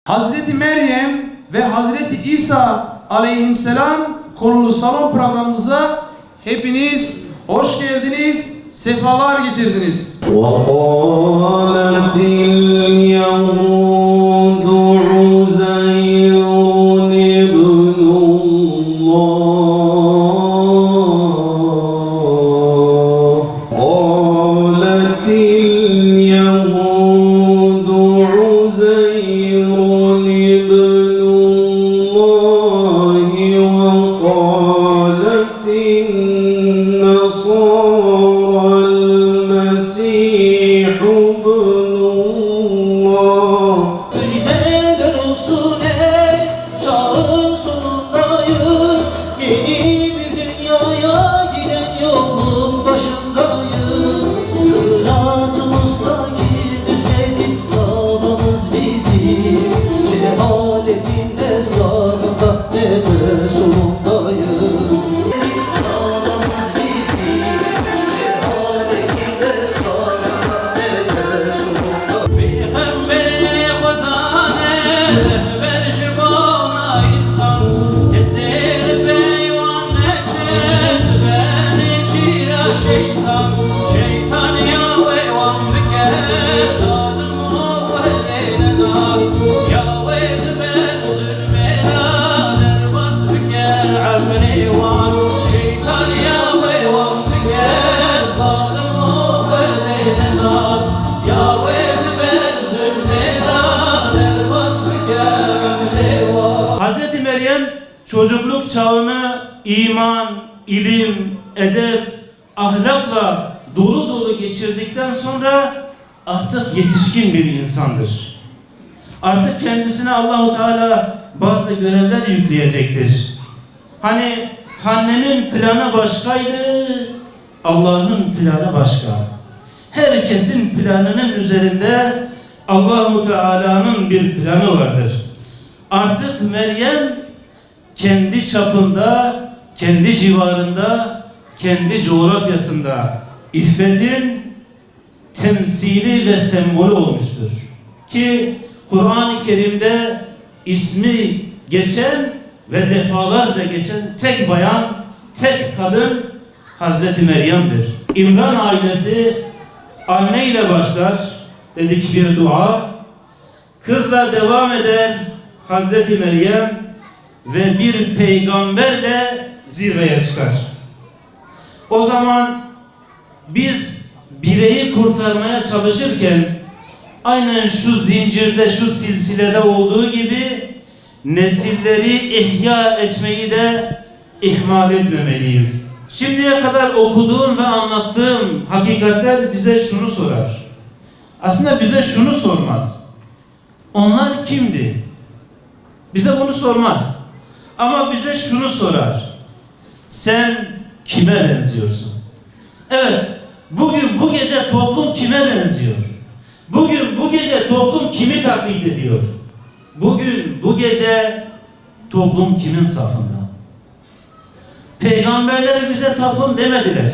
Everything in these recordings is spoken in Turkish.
Hazreti Meryem ve Hazreti İsa aleyhisselam konulu salon programımıza hepiniz hoş geldiniz, sefalar getirdiniz. وَقَالَتِ الْيَهُودُ عُزَيْرٌ ابْنُ اللّٰهِ قَالَتِ الْيَهُودُ عُزَيْرٌ ابْنُ اللّٰهِ وَقَالَتِ النَّصَارَى الْمَسِيحُ ابْنُ اللّٰهِ Müjdeler olsun ey çağın sonundayız. Yeni bir dünyaya giden yolun başındayız. Sırat-ı müstakim düzledip yolumuz bizi. Cehaletin de sağında ne de solundayız. Yolumuz bizi. Cehaletin de sağında ne de solundayız. Peygamberi Huda ne rehber şibana insan Kesir peyvan neçet beni çira şeytan Şeytan ya veyvan bike zalim o veleyne nas Ya veyd ben zulmeyna derbas bike amrivan Şeytan ya veyvan bike zalim o veleyne nas Ya veyd ben zulmeyna derbas bike amrivan Hazreti Meryem çocukluk çağını iman, ilim, edep, ahlakla dolu dolu geçirdikten sonra artık yetişkin bir insandır. Artık kendisine Allahu Teala bazı görevler yükleyecektir. Hani Hanne'nin planı başkaydı, Allah'ın planı başka. Herkesin planının üzerinde Allahu Teala'nın bir planı vardır. Artık Meryem kendi çapında, kendi civarında, kendi coğrafyasında iffetin temsili ve sembolü olmuştur. Ki Kur'an-ı Kerim'de ismi geçen ve defalarca geçen tek bayan, tek kadın Hazreti Meryem'dir. İmran ailesi anne ile başlar, dedik bir dua. Kızla devam eder Hazreti Meryem ve bir peygamberle zirveye çıkar. O zaman biz bireyi kurtarmaya çalışırken aynen şu zincirde, şu silsilede olduğu gibi nesilleri ihya etmeyi de ihmal etmemeliyiz. Şimdiye kadar okuduğum ve anlattığım hakikatler bize şunu sorar. Aslında bize şunu sormaz. Onlar kimdi? Bize bunu sormaz. Ama bize şunu sorar. Sen kime benziyorsun? Evet, bugün bu gece toplum kime benziyor? Bugün bu gece toplum kimi taklit ediyor? Bugün bu gece toplum kimin safında? Peygamberler bize tapın demediler.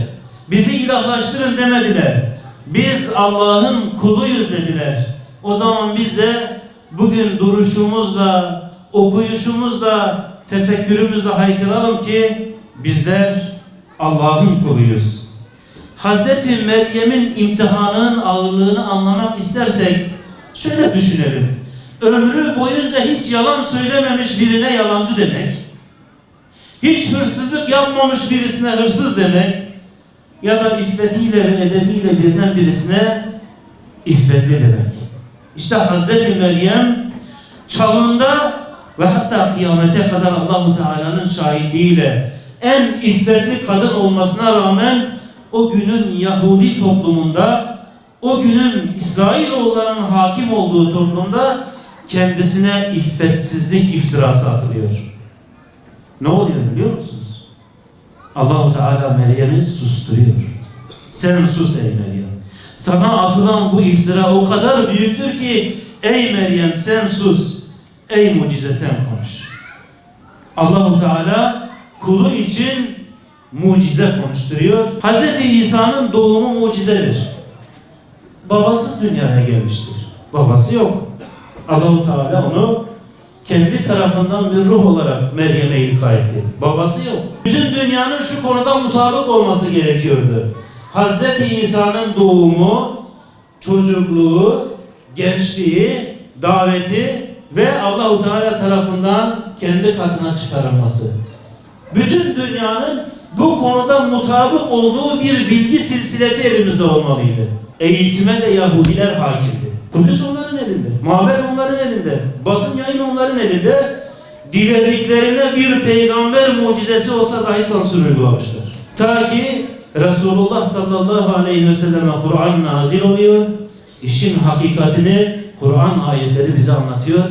Bizi ilahlaştırın demediler. Biz Allah'ın kuluyuz dediler. O zaman biz de bugün duruşumuzla, okuyuşumuzla, tefekkürümüzle haykıralım ki bizler Allah'ın kuluyuz. Hazreti Meryem'in imtihanının ağırlığını anlamak istersek şöyle düşünelim. Ömrü boyunca hiç yalan söylememiş birine yalancı demek, hiç hırsızlık yapmamış birisine hırsız demek ya da iffetiyle ve edebiyle bilinen birisine iffetli demek. İşte Hazreti Meryem çağında ve hatta kıyamete kadar Allahu Teala'nın şahitliğiyle en iffetli kadın olmasına rağmen o günün Yahudi toplumunda, o günün İsrailoğullarının hakim olduğu toplumda kendisine iffetsizlik iftirası atılıyor. Ne oluyor biliyor musunuz? Allahu Teala Meryem'i susturuyor. Sen sus ey Meryem. Sana atılan bu iftira o kadar büyüktür ki ey Meryem sen sus. Ey mucize sen konuş. Allahu Teala kulu için mucize konuşturuyor. Hazreti İsa'nın doğumu mucizedir. Babasız dünyaya gelmiştir. Babası yok. Allah-u Teala onu kendi tarafından bir ruh olarak Meryem'e ilka etti. Babası yok. Bütün dünyanın şu konuda mutabık olması gerekiyordu. Hazreti İsa'nın doğumu, çocukluğu, gençliği, daveti ve Allah-u Teala tarafından kendi katına çıkarılması. Bütün dünyanın bu konuda mutabık olduğu bir bilgi silsilesi elimizde olmalıydı. Eğitime de Yahudiler hakimdi. Kudüs onların elinde, mabet onların elinde, basın yayın onların elinde. Dilediklerine bir peygamber mucizesi olsa dahi sansür uygulamışlar. Ta ki Resulullah sallallahu aleyhi ve selleme Kur'an nazil oluyor. İşin hakikatini Kur'an ayetleri bize anlatıyor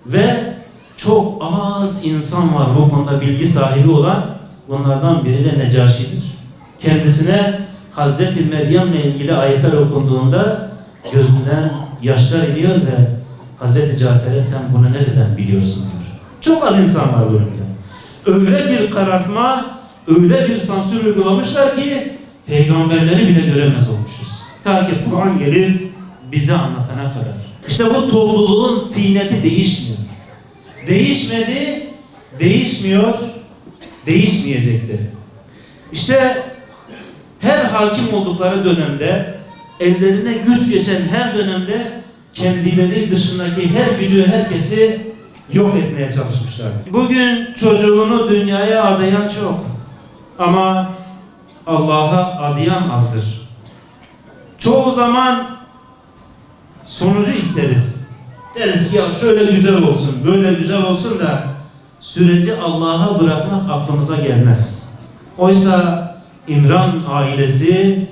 ve çok az insan var bu konuda bilgi sahibi olan. Bunlardan biri de Necaşi'dir. Kendisine Hazreti Meryem'le ilgili ayetler okunduğunda gözünden yaşlar iniyor ve Hazreti Cafer'e sen bunu nereden biliyorsun diyor. Çok az insan var bunun gibi. Öyle bir karartma, öyle bir sansür uygulamışlar ki peygamberleri bile göremez olmuşuz. Ta ki Kur'an gelip bize anlatana kadar. İşte bu topluluğun tineti değişmiyor. Değişmedi, değişmiyor, değişmeyecektir. İşte her hakim oldukları dönemde, ellerine güç geçen her dönemde kendileri dışındaki her gücü, herkesi yok etmeye çalışmışlar. Bugün çocuğunu dünyaya adayan çok ama Allah'a adayan azdır. Çoğu zaman sonucu isteriz. Deriz ki ya şöyle güzel olsun, böyle güzel olsun da süreci Allah'a bırakmak aklımıza gelmez. Oysa İmran ailesi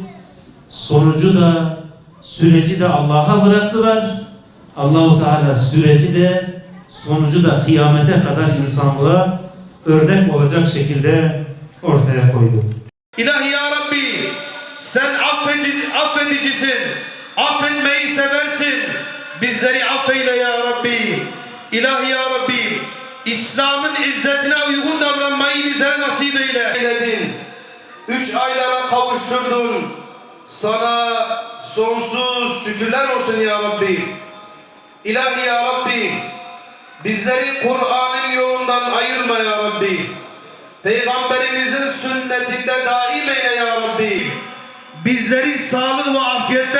sonucu da süreci de Allah'a bıraktılar. Allah-u Teala süreci de sonucu da kıyamete kadar insanlığa örnek olacak şekilde ortaya koydu. İlahi ya Rabbi, sen affedicisin, affetmeyi seversin, bizleri affeyle ya Rabbi. İlahi ya Rabbi, İslam'ın izzetine uygun davranmayı bizlere nasip eyledin. 3 aylara kavuşturdun. Sana sonsuz şükürler olsun ya Rabbi. İlahi ya Rabbi, bizleri Kur'an'ın yolundan ayırma ya Rabbi. Peygamberimizin sünnetinde daim eyle ya Rabbi. Bizleri sağlık ve afiyet